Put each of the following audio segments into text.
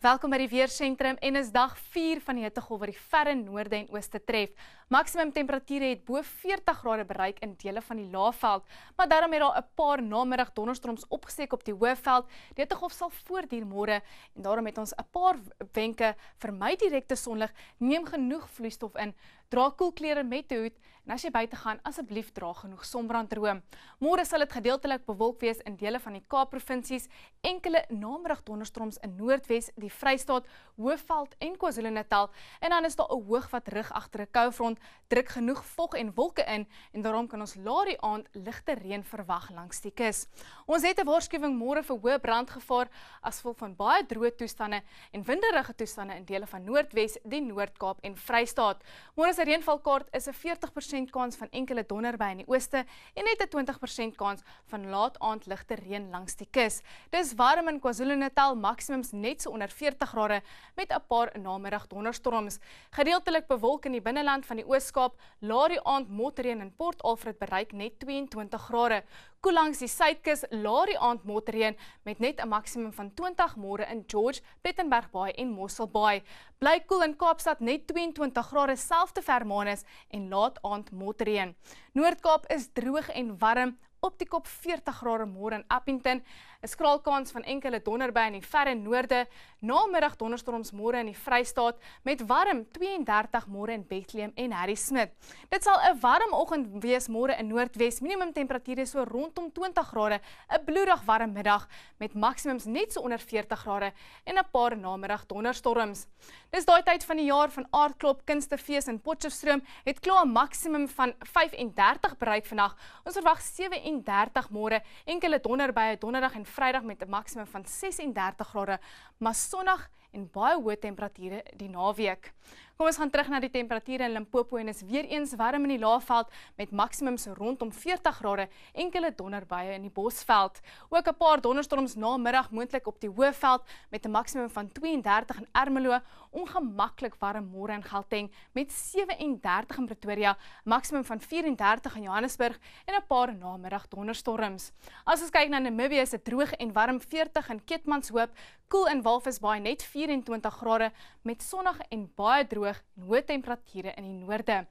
Welkom by die Weersentrum en is dag 4 van die hittegolf wat die verre noorde en ooste tref. Maksimum temperature het bo 40 grade bereik in dele van die Laagveld, maar daarom het daar 'n paar namiddag donderstorms opgesteek op die Hoëveld. Die hittegolf sal voortduur môre en daarom het ons 'n paar wenke. Vermy direkte sonlig, neem genoeg vloeistof in, dra koelklere met 'n hoed en as jy buite gaan, asseblief dra genoeg sonbrandroom. Môre sal dit gedeeltelik bewolk wees in dele van die Kaapprovinsies, enkele namiddag donderstorms in Noordwes, die Vrystaat, Hoëveld en KwaZulu-Natal en dan is daar 'n hoog wat rig agter 'n koufront, druk genoeg vog en wolke in en daarom kan ons laat die aand ligte reën verwag langs die kus. Ons het 'n waarskuwing môre vir hoë brandgevaar as gevolg van baie droë toestande en winderige toestande in dele van Noordwes, die Noord-Kaap en Vrystaat. Môre se reënvalkaart is 'n 40% kans van enkele donderbuie in die ooste en net 'n 20% kans van laat aand ligte reën langs die kus. Dis warm in KwaZulu-Natal, maksimums net so onder 40 grade met 'n paar namiddag donderstorms. Gedeeltelik bewolk in die binneland van die Oos-Kaap, laat die aand motreën in Port Alfred bereik net 22 grade. Koel langs die suidkus, laat die aand motreën met net 'n maksimum van 20 môre in George, Plettenberg Baai en Mossel Baai. Bly koel in Kaapstad net 22 grade, selfs te Vermanis en laat aand motreën. Noord-Kaap is droog en warm. Op die kop 40 grade môre in Appington, 'n skraal kans van enkele donderbuie in die verre noorde, namiddag donderstorms môre in die Vrystaat met warm 32 môre in Bethlehem en Harrismith. Dit sal 'n warm oggend wees môre in Noordwes, minimum temperature so rondom 20 grade, 'n bloedig warm middag met maksimums net so onder 40 grade en 'n paar namiddag donderstorms. Dis daai tyd van die jaar van aardklop, kunstefees en Potchefstroom het klaar 'n maksimum van 35 bereik vandag. Ons verwag 37 môre, enkele donderbuie donderdag en Vrydag met 'n maksimum van 36 grade, maar sonnig en baie hoë temperature die naweek. Kom ons gaan terug na die temperature in Limpopo en is weer eens warm in die Laagveld met maksimums rondom 40 grade, enkele donderbuie in die Bosveld. Ook 'n paar donderstorms namiddag moontlik op die Hoëveld met 'n maksimum van 32 in Ermelo, ongemaklik warm môre in Gauteng met 37 in Pretoria, maksimum van 34 in Johannesburg en 'n paar namiddag donderstorms. As ons kyk na Namibië is dit droog en warm 40 in Keetmanshoop, koel in Walvis Bay net 24 grade met sonnig en baie droog en hoë temperature in die noorde.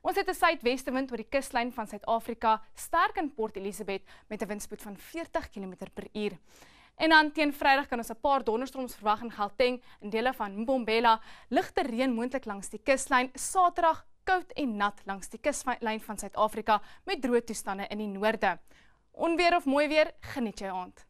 Ons het 'n suidwestewind oor die kuslyn van Suid-Afrika, sterk in Port Elizabeth met 'n windspoed van 40 km/h. En dan teen Vrydag kan ons 'n paar donderstorms verwag in Gauteng en dele van Mbombela, ligte reën moontlik langs die kuslyn. Saterdag koud en nat langs die kuslyn van Suid-Afrika met droë toestande in die noorde. Onweer of mooi weer, geniet jou aand.